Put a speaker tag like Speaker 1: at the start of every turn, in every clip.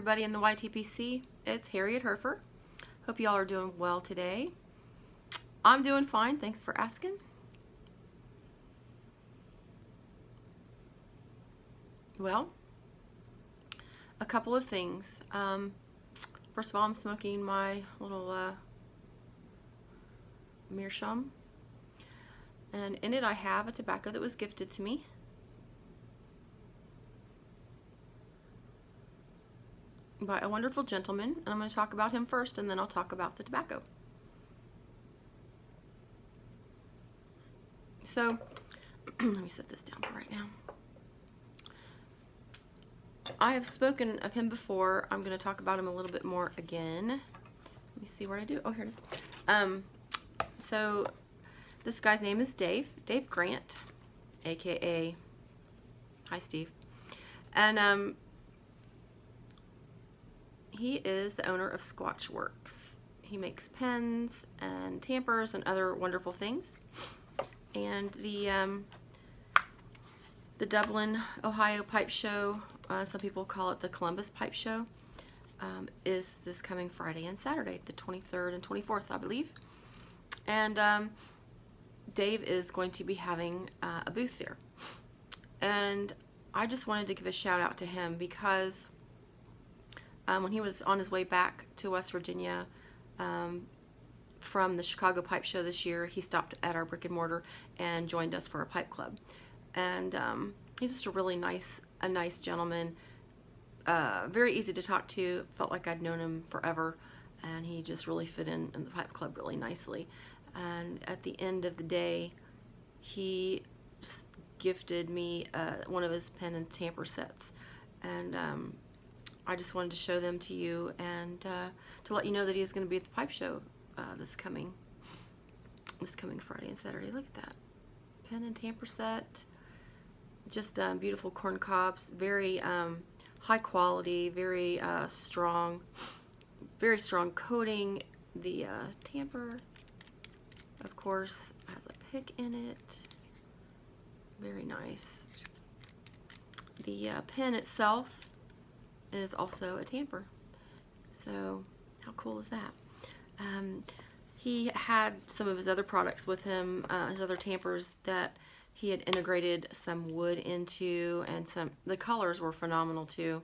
Speaker 1: everybody in the YTPC. It's Harriet Herfer. Hope you all are doing well today. I'm doing fine, thanks for asking. Well, a couple of things. First of all, I'm smoking my little meerschaum, and in it I have a tobacco that was gifted to me. By a wonderful gentleman, and I'm going to talk about him first, and then I'll talk about the tobacco. So, let me set this down for right now. I have spoken of him before. I'm going to talk about him a little bit more again. Let me see what I do. Oh, here it is. So, this guy's name is Dave Grant, aka, hi Steve, and he is the owner of Squatchwerx. He makes pens and tampers and other wonderful things. And the Dublin, Ohio Pipe Show, some people call it the Columbus Pipe Show, is this coming Friday and Saturday, the 23rd and 24th, I believe. And Dave is going to be having a booth there. And I just wanted to give a shout out to him because when he was on his way back to West Virginia from the Chicago Pipe Show this year, he stopped at our brick and mortar and joined us for a pipe club. And he's just a really nice gentleman, very easy to talk to. Felt like I'd known him forever, and he just really fit in the pipe club really nicely. And at the end of the day, he just gifted me one of his pen and tamper sets, and I just wanted to show them to you and to let you know that he's going to be at the pipe show this coming Friday and Saturday. Look at that pen and tamper set, just beautiful corn cobs, very high quality, very strong coating. The tamper, of course, has a pick in it, very nice. The pen itself is also a tamper. So how cool is that? He had some of his other products with him, his other tampers that he had integrated some wood into, and the colors were phenomenal too.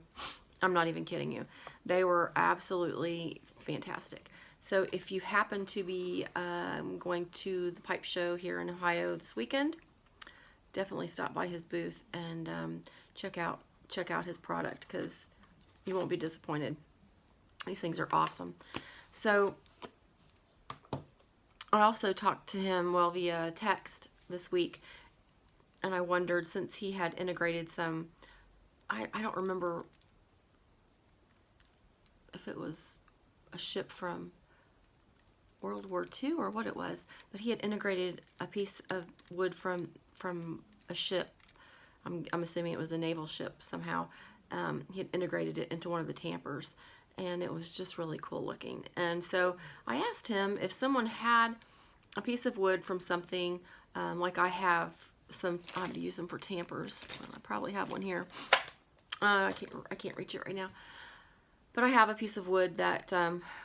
Speaker 1: I'm not even kidding you. They were absolutely fantastic. So if you happen to be going to the pipe show here in Ohio this weekend, definitely stop by his booth and check out his product, because you won't be disappointed. These things are awesome. So I also talked to him via text this week, and I wondered, since he had integrated some, I don't remember if it was a ship from World War II or what it was, but he had integrated a piece of wood from a ship. I'm assuming it was a naval ship somehow. He had integrated it into one of the tampers, and it was just really cool looking. And so I asked him if someone had a piece of wood from something, like I have some. I have to use them for tampers. Well, I probably have one here. I can't reach it right now, but I have a piece of wood that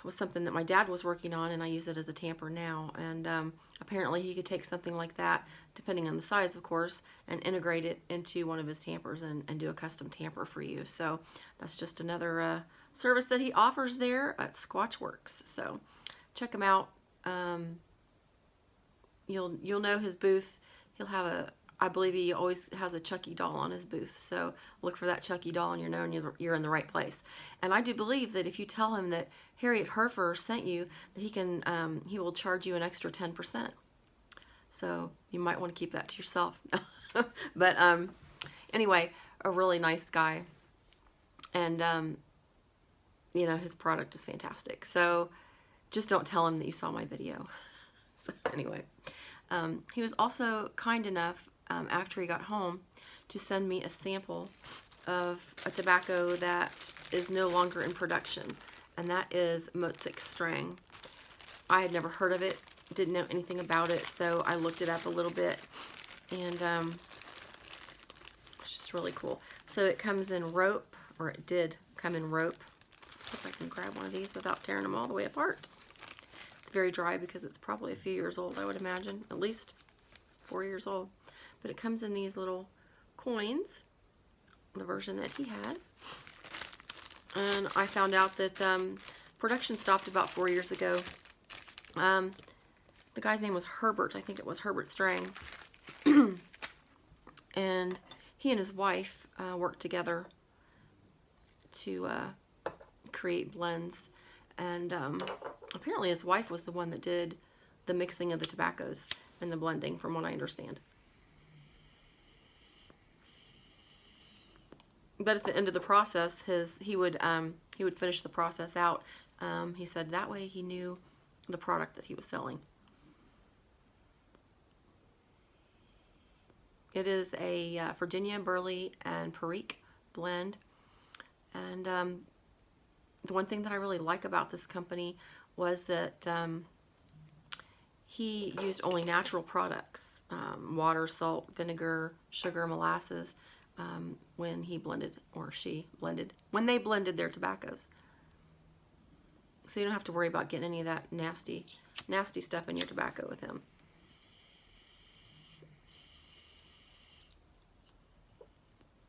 Speaker 1: was something that my dad was working on, and I use it as a tamper now. And apparently he could take something like that, depending on the size, of course, and integrate it into one of his tampers and do a custom tamper for you. So that's just another service that he offers there at Squatchwerx. So check him out. You'll know his booth. He'll have I believe he always has a Chucky doll on his booth. So look for that Chucky doll, and you know you're in the right place. And I do believe that if you tell him that Harriet Herfer sent you, that he will charge you an extra 10%. So you might want to keep that to yourself. But anyway, a really nice guy, and his product is fantastic. So just don't tell him that you saw my video. So anyway, he was also kind enough, after he got home, to send me a sample of a tobacco that is no longer in production, and that is Motsek String. I had never heard of it, didn't know anything about it, so I looked it up a little bit, and it's just really cool. So it comes in rope, or it did come in rope, See if I can grab one of these without tearing them all the way apart. It's very dry because it's probably a few years old, I would imagine. At least 4 years old. But it comes in these little coins, the version that he had. And I found out that production stopped about 4 years ago. The guy's name was Herbert. I think it was Herbert Strang. And he and his wife worked together to create blends. And apparently his wife was the one that did the mixing of the tobaccos and the blending, from what I understand. But at the end of the process, he would finish the process out. He said that way he knew the product that he was selling. It is a Virginia Burley and Perique blend. And the one thing that I really like about this company was that he used only natural products, water, salt, vinegar, sugar, molasses, when he blended, or she blended, when they blended their tobaccos. So you don't have to worry about getting any of that nasty stuff in your tobacco with him.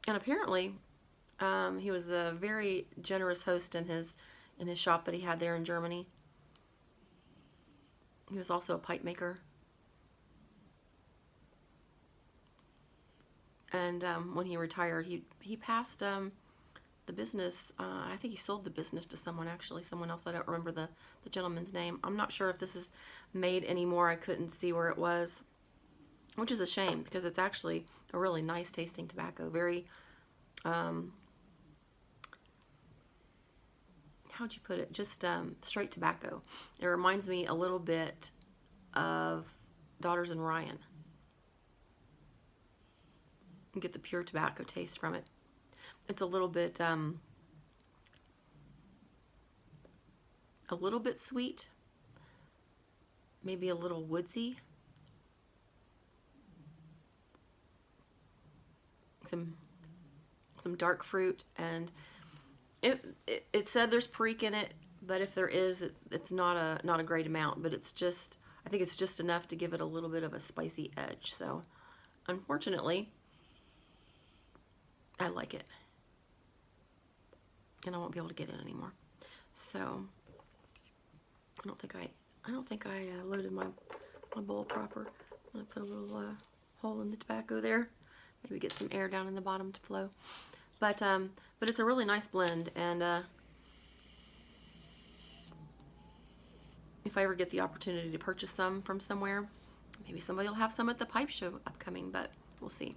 Speaker 1: And apparently, he was a very generous host in his shop that he had there in Germany. He was also a pipe maker. And when he retired, he passed the business. I think he sold the business to someone, actually, someone else. I don't remember the gentleman's name. I'm not sure if this is made anymore. I couldn't see where it was, which is a shame because it's actually a really nice tasting tobacco. Very, how'd you put it? Just straight tobacco. It reminds me a little bit of Daughters and Ryan. You get the pure tobacco taste from it. It's a little bit sweet, maybe a little woodsy. Some dark fruit, and it said there's Perique in it, but if there is, it's not a great amount. But it's just, I think it's just enough to give it a little bit of a spicy edge. So, unfortunately, I like it, and I won't be able to get it anymore. So I don't think I loaded my bowl proper. I'm gonna put a little hole in the tobacco there. Maybe get some air down in the bottom to flow. But it's a really nice blend, and if I ever get the opportunity to purchase some from somewhere, maybe somebody will have some at the pipe show upcoming, but we'll see.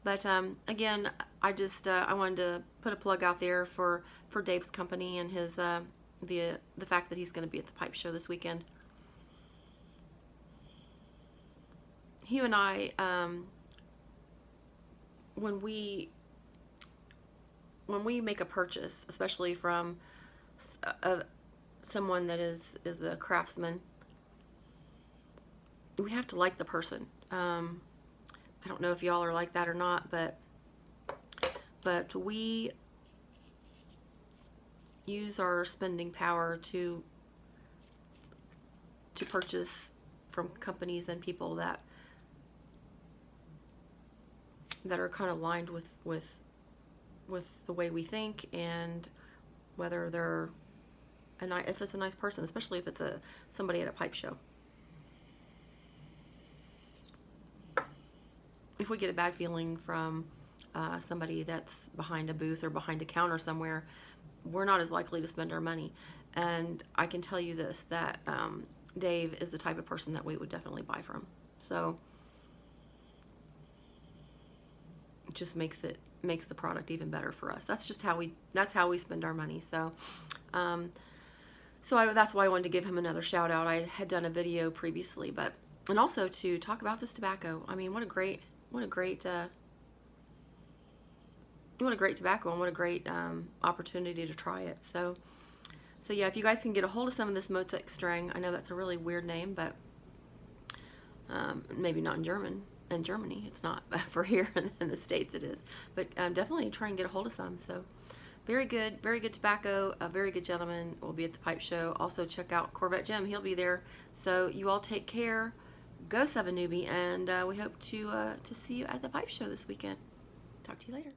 Speaker 1: But again, I just I wanted to put a plug out there for Dave's company and his the fact that he's going to be at the pipe show this weekend. He and I, when we make a purchase, especially from someone that is a craftsman, we have to like the person. I don't know if y'all are like that or not, but we use our spending power to purchase from companies and people that are kind of aligned with the way we think, and whether they're if it's a nice person, especially if it's somebody at a pipe show. If we get a bad feeling from somebody that's behind a booth or behind a counter somewhere, we're not as likely to spend our money. And I can tell you this, that Dave is the type of person that we would definitely buy from. So it just makes the product even better for us. That's just how we spend our money. So that's why I wanted to give him another shout out. I had done a video previously, and also to talk about this tobacco. I mean, what a great tobacco, and what a great opportunity to try it. So yeah, if you guys can get a hold of some of this Motzek String, I know that's a really weird name, but maybe not in Germany it's not, but for here in the States it is. But definitely try and get a hold of some. So Very good tobacco. A very good gentleman will be at the pipe show. Also check out Corvette Jim. He'll be there. So you all take care. Go Seven Newbie, and we hope to see you at the pipe show this weekend. Talk to you later.